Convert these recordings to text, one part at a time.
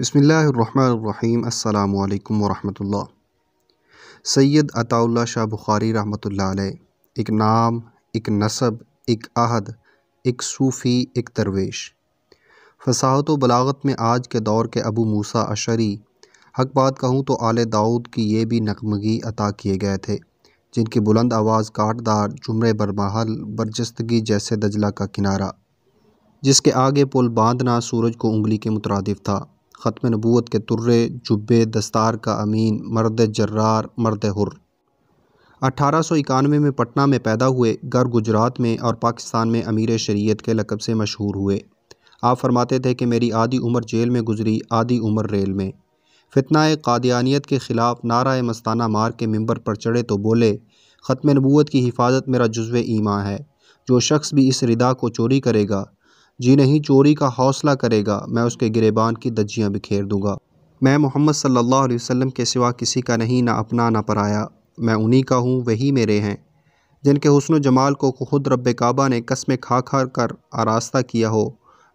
بسم اللہ الرحمن الرحیم۔ السلام علیکم ورحمۃ اللہ۔ سید عطا اللہ شاہ بخاری رحمۃ اللہ علیہ، ایک نام، ایک نسب، ایک عہد، ایک صوفی، ایک درویش۔ فصاحت و بلاغت میں آج کے دور کے ابو موسیٰ اشعری، حق بات کہوں تو آل داؤد کی یہ بھی نغمگی عطا کیے گئے تھے، جن کی بلند آواز کاٹ دار جمرے برمحل برجستگی جیسے دجلہ کا کنارہ، جس کے آگے پل باندھنا سورج کو انگلی کے مترادف تھا۔ ختم نبوت کے ترے، جبے، دستار کا امین، مرد جرار، مرد حر۔ 1891 میں پٹنہ میں پیدا ہوئے، گر گجرات میں اور پاکستان میں امیر شریعت کے لقب سے مشہور ہوئے۔ آپ فرماتے تھے کہ میری آدھی عمر جیل میں گزری، آدھی عمر ریل میں۔ فتنہ قادیانیت کے خلاف نعرہ مستانہ مار کے ممبر پر چڑھے تو بولے، ختم نبوت کی حفاظت میرا جزو ایمان ہے۔ جو شخص بھی اس ردا کو چوری کرے گا، جی نہیں چوری کا حوصلہ کرے گا، میں اس کے گریبان کی دجیاں بکھیر دوں گا۔ میں محمد صلی اللہ علیہ وسلم کے سوا کسی کا نہیں، نہ اپنا نہ پرایا، میں انہی کا ہوں، وہی میرے ہیں۔ جن کے حسن و جمال کو خود رب کعبہ نے قسمیں کھا کھا کر آراستہ کیا ہو،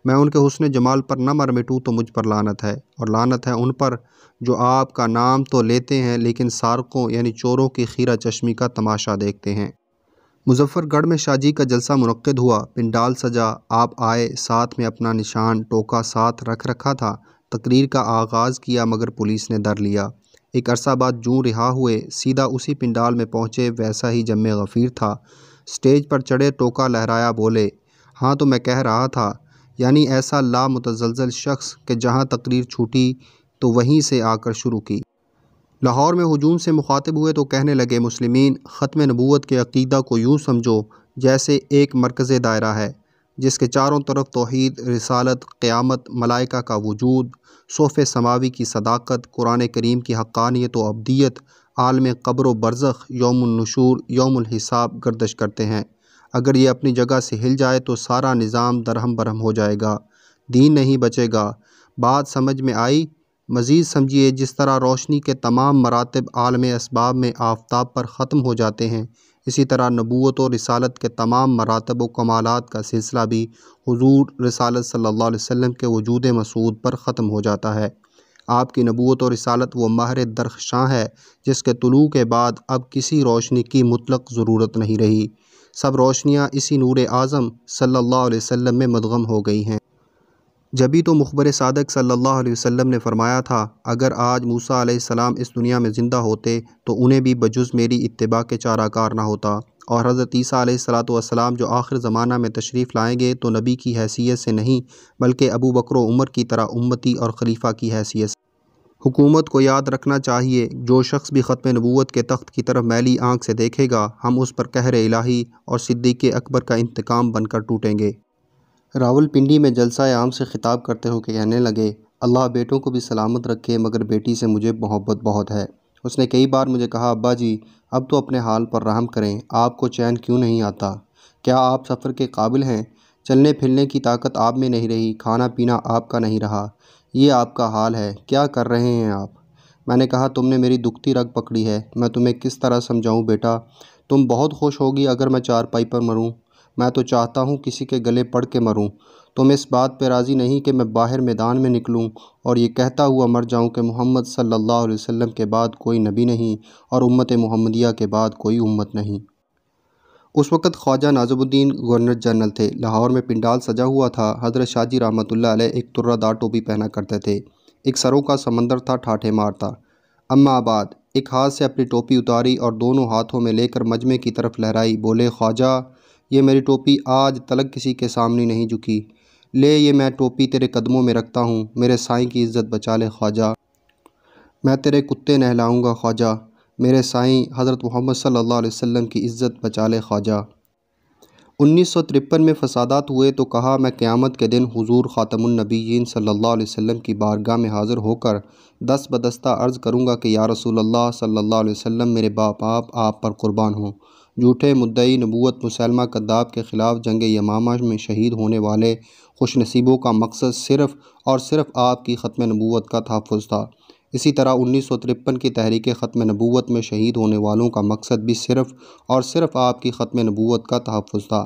میں ان کے حسن جمال پر نہ مر مٹوں تو مجھ پر لعنت ہے، اور لعنت ہے ان پر جو آپ کا نام تو لیتے ہیں لیکن سارقوں یعنی چوروں کی خیرہ چشمی کا تماشا دیکھتے ہیں۔ مظفر گڑھ میں شاہ جی کا جلسہ منعقد ہوا، پنڈال سجا، آپ آئے، ساتھ میں اپنا نشان ٹوکا ساتھ رکھ رکھا تھا۔ تقریر کا آغاز کیا مگر پولیس نے در لیا۔ ایک عرصہ بعد جوں رہا ہوئے، سیدھا اسی پنڈال میں پہنچے، ویسا ہی جم غفیر تھا۔ سٹیج پر چڑھے، ٹوکا لہرایا، بولے، ہاں تو میں کہہ رہا تھا، یعنی ایسا لامتزلزل شخص کہ جہاں تقریر چھوٹی تو وہیں سے آ کر شروع کی۔ لاہور میں ہجوم سے مخاطب ہوئے تو کہنے لگے، مسلمین، ختم نبوت کے عقیدہ کو یوں سمجھو جیسے ایک مرکز دائرہ ہے جس کے چاروں طرف توحید، رسالت، قیامت، ملائکہ کا وجود، صحف سماوی کی صداقت، قرآن کریم کی حقانیت و ابدیت، عالم قبر و برزخ، یوم النشور، یوم الحساب گردش کرتے ہیں۔ اگر یہ اپنی جگہ سے ہل جائے تو سارا نظام درہم برہم ہو جائے گا، دین نہیں بچے گا۔ بات سمجھ میں آئی؟ مزید سمجھیے، جس طرح روشنی کے تمام مراتب عالم اسباب میں آفتاب پر ختم ہو جاتے ہیں، اسی طرح نبوت و رسالت کے تمام مراتب و کمالات کا سلسلہ بھی حضور رسالت صلی اللہ علیہ وسلم کے وجود مسعود پر ختم ہو جاتا ہے۔ آپ کی نبوت و رسالت وہ مہر درخشاں ہے جس کے طلوع کے بعد اب کسی روشنی کی مطلق ضرورت نہیں رہی۔ سب روشنیاں اسی نور اعظم صلی اللہ علیہ وسلم میں مدغم ہو گئی ہیں۔ جبھی تو مخبر صادق صلی اللہ علیہ وسلم نے فرمایا تھا، اگر آج موسیٰ علیہ السلام اس دنیا میں زندہ ہوتے تو انہیں بھی بجز میری اتباع کے چارہ کار نہ ہوتا، اور حضرت عیسیٰ علیہ السلام جو آخر زمانہ میں تشریف لائیں گے تو نبی کی حیثیت سے نہیں بلکہ ابو بکر و عمر کی طرح امتی اور خلیفہ کی حیثیت سے۔ حکومت کو یاد رکھنا چاہیے، جو شخص بھی ختم نبوت کے تخت کی طرف میلی آنکھ سے دیکھے گا، ہم اس پر قہر الہی اور صدیق اکبر کا انتقام بن کر ٹوٹیں گے۔ راولپنڈی میں جلسہ عام سے خطاب کرتے ہوئے کہنے لگے، اللہ بیٹوں کو بھی سلامت رکھے مگر بیٹی سے مجھے محبت بہت ہے۔ اس نے کئی بار مجھے کہا، ابا جی اب تو اپنے حال پر رحم کریں، آپ کو چین کیوں نہیں آتا؟ کیا آپ سفر کے قابل ہیں؟ چلنے پھرنے کی طاقت آپ میں نہیں رہی، کھانا پینا آپ کا نہیں رہا، یہ آپ کا حال ہے، کیا کر رہے ہیں آپ؟ میں نے کہا، تم نے میری دکھتی رگ پکڑی ہے، میں تمہیں کس طرح سمجھاؤں بیٹا؟ تم بہت خوش ہوگی اگر میں چارپائی پر مروں، میں تو چاہتا ہوں کسی کے گلے پڑ کے مروں۔ تم اس بات پہ راضی نہیں کہ میں باہر میدان میں نکلوں اور یہ کہتا ہوا مر جاؤں کہ محمد صلی اللہ علیہ وسلم کے بعد کوئی نبی نہیں اور امت محمدیہ کے بعد کوئی امت نہیں۔ اس وقت خواجہ ناظم الدین گورنر جنرل تھے۔ لاہور میں پنڈال سجا ہوا تھا۔ حضرت شاہ جی رحمۃ اللہ علیہ ایک ترہ دار ٹوپی پہنا کرتے تھے، ایک سروں کا سمندر تھا، ٹھاٹھے مارتا۔ اما بعد، ایک ہاتھ سے اپنی ٹوپی اتاری اور دونوں ہاتھوں میں لے کر مجمع کی طرف لہرائی، بولے، خواجہ یہ میری ٹوپی آج تلک کسی کے سامنے نہیں جھکی، لے یہ میں ٹوپی تیرے قدموں میں رکھتا ہوں، میرے سائیں کی عزت بچا لے خواجہ، میں تیرے کتے نہلاؤں گا خواجہ، میرے سائیں حضرت محمد صلی اللہ علیہ وسلم کی عزت بچا لے خواجہ۔ 1953 میں فسادات ہوئے تو کہا، میں قیامت کے دن حضور خاتم النبیین صلی اللہ علیہ وسلم کی بارگاہ میں حاضر ہو کر دست بدستہ عرض کروں گا کہ یا رسول اللہ صلی اللہ علیہ وسلم، میرے باپ آپ پر قربان ہوں۔ جھوٹے مدعی نبوت مسیلمہ کذاب کے خلاف جنگ یمامہ میں شہید ہونے والے خوش نصیبوں کا مقصد صرف اور صرف آپ کی ختم نبوت کا تحفظ تھا۔ اسی طرح 1953 کی تحریک ختم نبوت میں شہید ہونے والوں کا مقصد بھی صرف اور صرف آپ کی ختم نبوت کا تحفظ تھا۔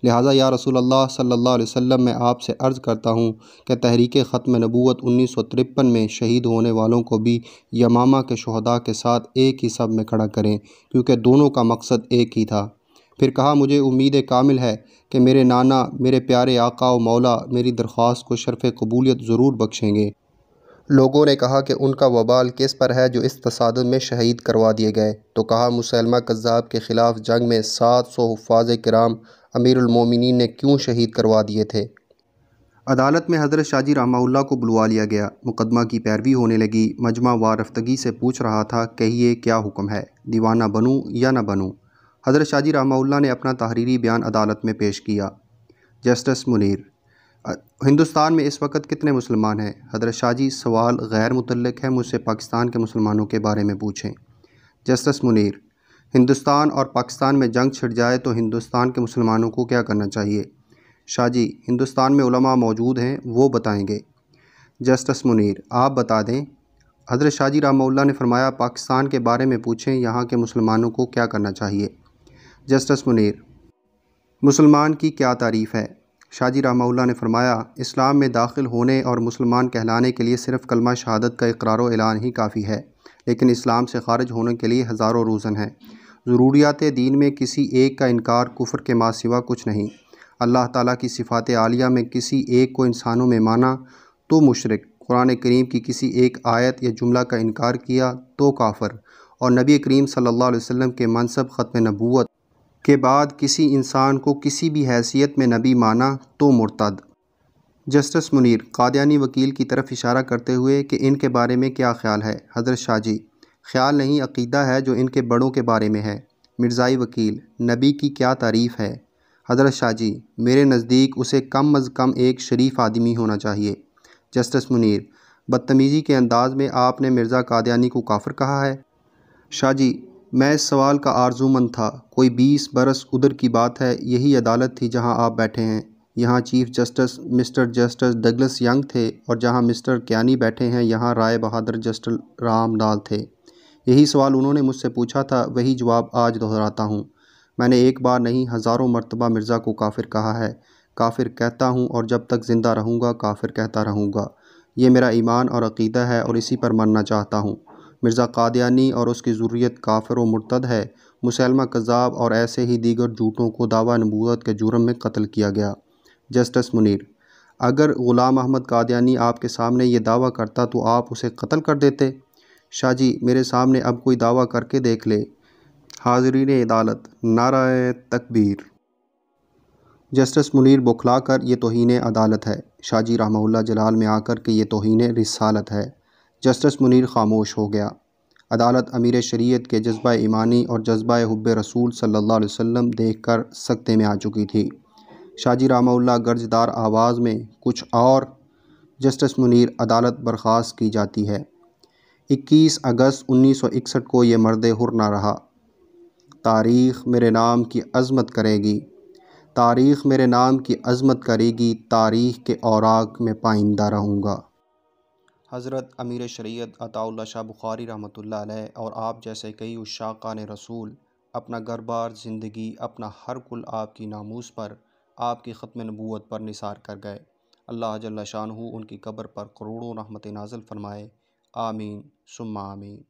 لہٰذا یا رسول اللہ صلی اللہ علیہ وسلم میں آپ سے عرض کرتا ہوں کہ تحریک ختم نبوت 1953 میں شہید ہونے والوں کو بھی یمامہ کے شہداء کے ساتھ ایک ہی صف میں کھڑا کریں، کیونکہ دونوں کا مقصد ایک ہی تھا۔ پھر کہا مجھے امید کامل ہے کہ میرے نانا میرے پیارے آقا و مولا میری درخواست کو شرف قبولیت ضرور بخشیں گے۔ لوگوں نے کہا کہ ان کا وبال کس پر ہے جو اس تصادم میں شہید کروا دیے گئے؟ تو کہا مسیلمہ کذاب کے خلاف جنگ میں 700 حفاظ کرام امیر المومنین نے کیوں شہید کروا دیے تھے؟ عدالت میں حضرت شاہ جی رحمہ اللہ کو بلوا لیا گیا۔ مقدمہ کی پیروی ہونے لگی۔ مجمع وارفتگی سے پوچھ رہا تھا، کہیے کیا حکم ہے، دیوانہ بنوں یا نہ بنوں؟ حضرت شاہ جی رحمہ اللہ نے اپنا تحریری بیان عدالت میں پیش کیا۔ جسٹس منیر: ہندوستان میں اس وقت کتنے مسلمان ہیں؟ حضرت شاہ جی: سوال غیر متعلق ہے، مجھ سے پاکستان کے مسلمانوں کے بارے میں پوچھیں۔ جسٹس منیر: ہندوستان اور پاکستان میں جنگ چھڑ جائے تو ہندوستان کے مسلمانوں کو کیا کرنا چاہیے؟ شاہ جی: ہندوستان میں علماء موجود ہیں، وہ بتائیں گے۔ جسٹس منیر: آپ بتا دیں۔ حضرت شاہ جی رحمہ اللہ نے فرمایا، پاکستان کے بارے میں پوچھیں، یہاں کے مسلمانوں کو کیا کرنا چاہیے؟ جسٹس منیر: مسلمان کی کیا تعریف ہے؟ شاہ جی رحمہ اللہ نے فرمایا، اسلام میں داخل ہونے اور مسلمان کہلانے کے لیے صرف کلمہ شہادت کا اقرار و اعلان ہی کافی ہے، لیکن اسلام سے خارج ہونے کے لیے ہزاروں روزن ہیں۔ ضروریات دین میں کسی ایک کا انکار کفر کے ماں سوا کچھ نہیں۔ اللہ تعالیٰ کی صفات عالیہ میں کسی ایک کو انسانوں میں مانا تو مشرک، قرآن کریم کی کسی ایک آیت یا جملہ کا انکار کیا تو کافر، اور نبی کریم صلی اللہ علیہ وسلم کے منصب ختم نبوت کے بعد کسی انسان کو کسی بھی حیثیت میں نبی مانا تو مرتد۔ جسٹس منیر قادیانی وکیل کی طرف اشارہ کرتے ہوئے کہ ان کے بارے میں کیا خیال ہے؟ حضرت شاہ جی: خیال نہیں، عقیدہ ہے جو ان کے بڑوں کے بارے میں ہے۔ مرزائی وکیل: نبی کی کیا تعریف ہے؟ حضرت شاہ جی: میرے نزدیک اسے کم از کم ایک شریف آدمی ہونا چاہیے۔ جسٹس منیر: بدتمیزی کے انداز میں آپ نے مرزا قادیانی کو کافر کہا ہے؟ شاہ جی: میں اس سوال کا آرزومند تھا۔ کوئی 20 برس ادھر کی بات ہے، یہی عدالت تھی جہاں آپ بیٹھے ہیں۔ یہاں chief justice mister justice Douglas Young تھے، اور جہاں مسٹر کیانی بیٹھے ہیں یہاں رائے بہادر جسٹس رام ڈال تھے۔ یہی سوال انہوں نے مجھ سے پوچھا تھا، وہی جواب آج دہراتا ہوں۔ میں نے ایک بار نہیں ہزاروں مرتبہ مرزا کو کافر کہا ہے، کافر کہتا ہوں، اور جب تک زندہ رہوں گا کافر کہتا رہوں گا۔ یہ میرا ایمان اور عقیدہ ہے اور اسی پر مرنا چاہتا ہوں۔ مرزا قادیانی اور اس کی ذریت کافر و مرتد ہے۔ مسیلمہ کذاب اور ایسے ہی دیگر جھوٹوں کو دعویٰ نبوت کے جرم میں قتل کیا گیا۔ جسٹس منیر: اگر غلام احمد قادیانی آپ کے سامنے یہ دعویٰ کرتا تو آپ اسے قتل کر دیتے؟ شاہ جی: میرے سامنے اب کوئی دعویٰ کر کے دیکھ لے۔ حاضرین عدالت، نعرہ تکبیر۔ جسٹس منیر بوکھلا کر، یہ توہین عدالت ہے۔ شاہ جی رحمہ اللہ جلال میں آ کر کہ یہ توہین رسالت ہے۔ جسٹس منیر خاموش ہو گیا۔ عدالت امیر شریعت کے جذبہ ایمانی اور جذبہ حب رسول صلی اللہ علیہ وسلم دیکھ کر سکتے میں آ چکی تھی۔ شاہ جی رحمہ اللہ گرجدار آواز میں، کچھ اور؟ جسٹس منیر: عدالت برخاست کی جاتی ہے۔ 21 اگست 1961 کو یہ مرد حر نہ رہا۔ تاریخ میرے نام کی عظمت کرے گی، تاریخ میرے نام کی عظمت کرے گی، تاریخ کے اوراق میں پائندہ رہوں گا۔ حضرت امیر شریعت عطا اللہ شاہ بخاری رحمۃ اللہ علیہ اور آپ جیسے کئی عشاقان رسول اپنا گھر بار، زندگی، اپنا ہر کل آپ کی ناموس پر، آپ کی ختم نبوت پر نثار کر گئے۔ اللہ جل شانہ ان کی قبر پر کروڑوں رحمت نازل فرمائے۔ آمین ثم آمین۔